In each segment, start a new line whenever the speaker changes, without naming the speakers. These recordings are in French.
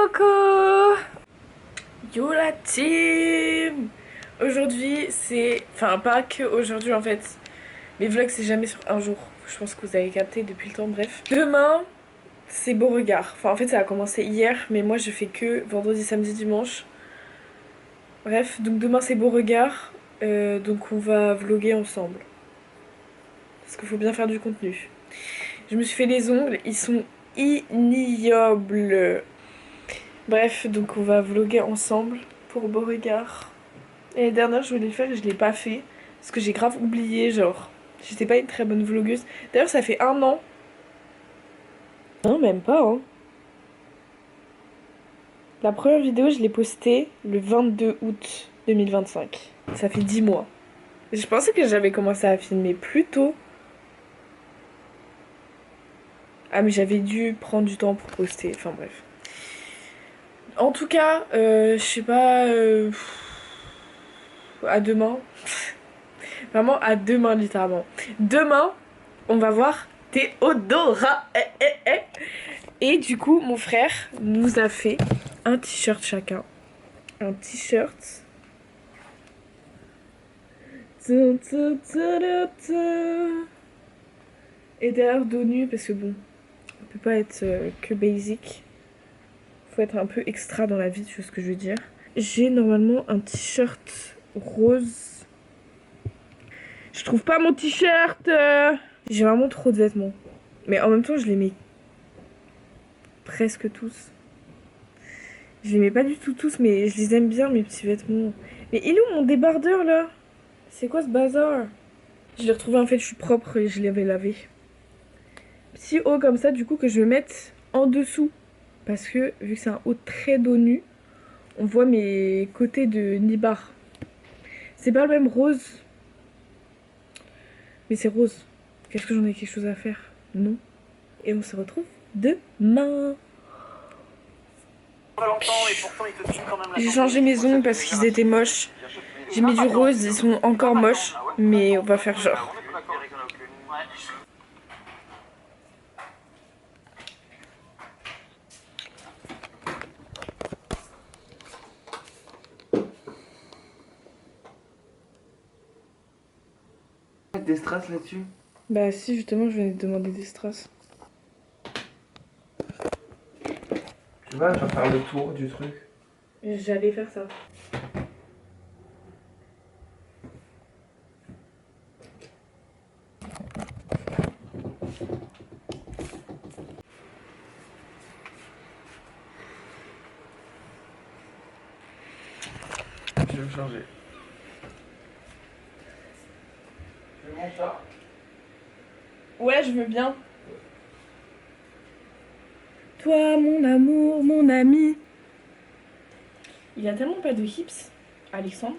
Coucou! Yo la team! Aujourd'hui c'est... Enfin pas que aujourd'hui en fait. Mes vlogs c'est jamais sur un jour. Je pense que vous avez capté depuis le temps, bref. Demain c'est Beauregard. Enfin en fait ça a commencé hier mais moi je fais que vendredi, samedi, dimanche. Bref, donc demain c'est Beauregard. Donc on va vlogger ensemble. Parce qu'il faut bien faire du contenu. Je me suis fait les ongles, ils sont ignobles. Bref, donc on va vlogger ensemble pour Beauregard. Et la dernière, je voulais le faire et je l'ai pas fait. Parce que j'ai grave oublié, genre. J'étais pas une très bonne vlogueuse. D'ailleurs, ça fait 1 an. Non, même pas, hein. La première vidéo, je l'ai postée le 22 août 2025. Ça fait 10 mois. Je pensais que j'avais commencé à filmer plus tôt. Ah, mais j'avais dû prendre du temps pour poster. Enfin, bref. En tout cas, je sais pas... à demain. Vraiment à demain, littéralement. Demain, on va voir Théodora. Et du coup, mon frère nous a fait un t-shirt chacun. Un t-shirt. Et d'ailleurs dos nu, parce que bon, on peut pas être que basic. Faut être un peu extra dans la vie, tu vois ce que je veux dire. J'ai normalement un t-shirt rose. Je trouve pas mon t-shirt. J'ai vraiment trop de vêtements. Mais en même temps, je les mets presque tous. Je les mets pas du tout tous, mais je les aime bien, mes petits vêtements. Mais il est où mon débardeur, là? C'est quoi ce bazar? Je l'ai retrouvé, en fait, je suis propre et je l'avais lavé. Petit haut comme ça, du coup, que je vais mettre en dessous. Parce que, vu que c'est un haut très dos nu, on voit mes côtés de nibar. C'est pas le même rose. Mais c'est rose. Qu'est-ce que j'en ai quelque chose à faire? Non. Et on se retrouve demain. J'ai changé mes ongles parce qu'ils étaient moches. J'ai mis du rose, ils sont encore moches. Mais on va faire genre.
Des strass là-dessus?
Bah si, justement, je venais de demander des strass.
Tu vois, je vais faire le tour du truc.
J'allais faire ça.
Je vais me changer. Je monte ça.
Ouais, je veux bien. Toi, mon amour, mon ami. Il a tellement pas de hips, Alexandre,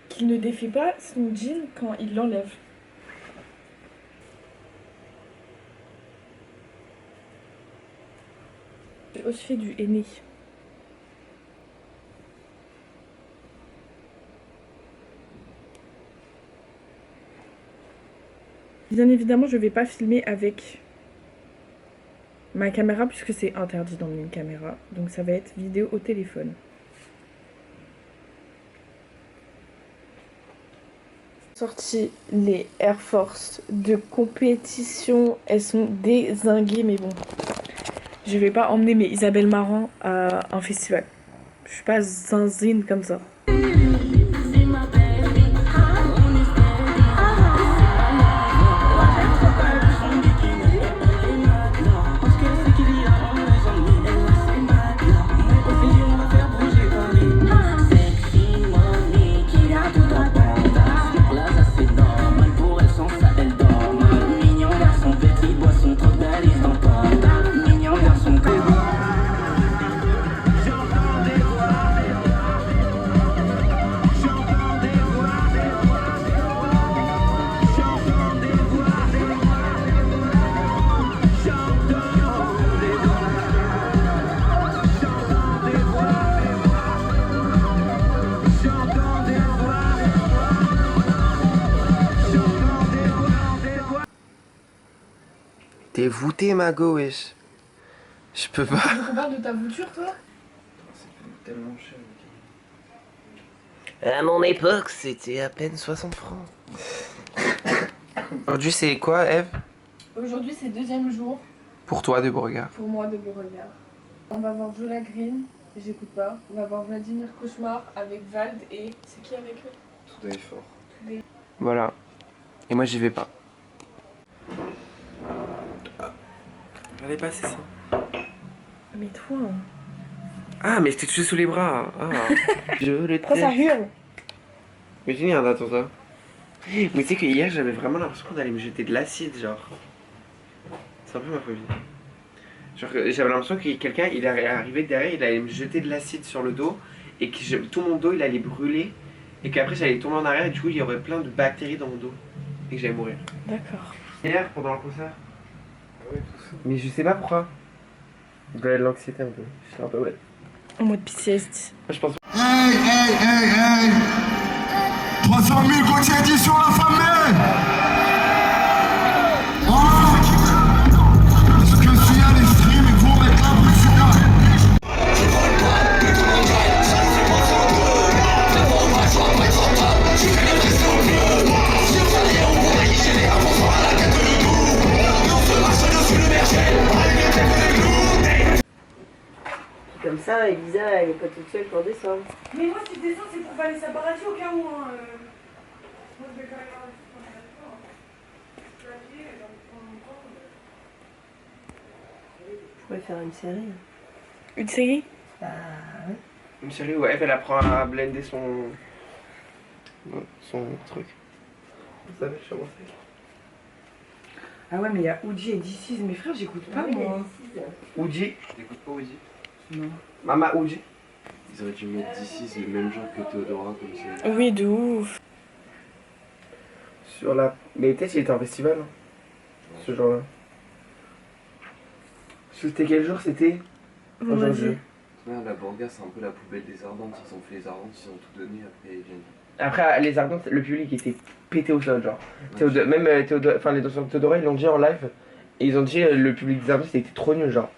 qu'il ne défait pas son jean quand il l'enlève. J'ai aussi fait du henné. Bien évidemment, je vais pas filmer avec ma caméra puisque c'est interdit d'emmener une caméra. Donc ça va être vidéo au téléphone. Sorti les Air Force de compétition. Elles sont dézinguées, mais bon. Je vais pas emmener mes Isabelle Marant à un festival. Je suis pas zinzine comme ça.
T'es voûté, Mago, wesh. Je
Je peux pas.
Tu veux qu'on parle de ta voiture, toi?
C'est tellement cher.
À mon époque, c'était à peine 60 francs. Aujourd'hui, c'est quoi, Eve?
Aujourd'hui, c'est deuxième jour
Pour toi, de Beauregard.
pour moi de Beauregard. On va voir Jola Green, j'écoute pas. On va voir Vladimir Cauchemar avec Vald et... C'est qui avec eux?
Tout est fort.
Voilà. Et moi, j'y vais pas. Allez, passer ça.
Mais toi...
Ah, mais je t'ai touché sous les bras. Ah. Je le
Pourquoi ça hurle?
Mais tu regarde, attends ça. Mais tu sais que hier, j'avais vraiment l'impression qu'on allait me jeter de l'acide, genre. C'est un peu ma phobie. Genre, j'avais l'impression que quelqu'un, il est arrivé derrière, il allait me jeter de l'acide sur le dos, et que tout mon dos, il allait brûler, et qu'après, j'allais tomber en arrière, et du coup, il y aurait plein de bactéries dans mon dos, et que j'allais mourir.
D'accord.
Hier, pendant le concert.
Ah ouais, tout ça.
Mais je sais pas pourquoi. Il doit y avoir de l'anxiété un peu. Je suis un peu ouais.
En mode PTSD.
Je pense.
Hey, hey, hey, hey 300 000 Gauthier dit sur la famille. Oh est-ce que s'il y a les streams, il faut mettre la pression?
Comme ça, Elisa, elle est pas toute seule pour descendre.
Mais moi, si je descends, c'est pour aller s'abarracher au cas où. Moi, je vais quand même
Je pourrais faire une série.
Une série?
Bah ouais.
Une série où Eve, elle apprend à blender son truc. Vous savez, je suis avancé.
Ah ouais, mais il y a Uji et DC's. Mes frères, j'écoute pas moi.
Uji.
T'écoutes pas Woody?
Non.
Mama Uji.
Ils auraient dû mettre d'ici, c'est le même genre que Théodora, comme ça.
Oui, de ouf.
Sur la. Mais peut-être qu'il était en festival, hein, ce jour-là. C'était quel jour c'était? Aujourd'hui.
Ouais, la Borga, c'est un peu la poubelle des Ardentes. Ils ont fait les Ardentes, ils ont tout donné, après ils viennent.
Après, les Ardentes, le public était pété au sol, genre.
Ouais,
Même Théodora, enfin les danseurs de Théodora, ils l'ont dit en live. Et ils ont dit le public des Ardentes, c'était trop nul, genre.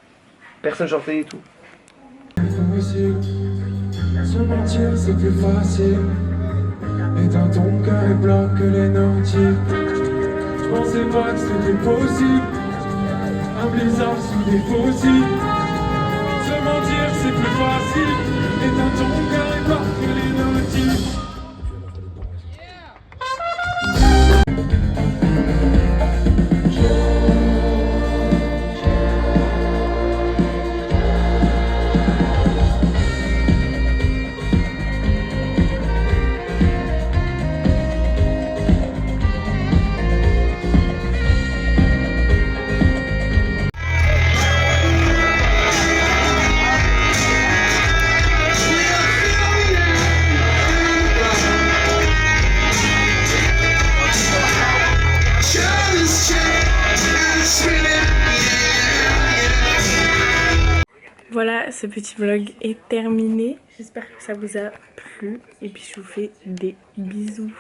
Personne chantait et tout.
Se mentir c'est plus facile. Éteins ton cœur et bloque les notifs. Je pensais pas que c'était possible. Un blizzard sous des fossiles. Se mentir c'est plus facile. Éteins ton cœur et bloque les notifs.
Voilà, ce petit vlog est terminé. J'espère que ça vous a plu. Et puis je vous fais des bisous.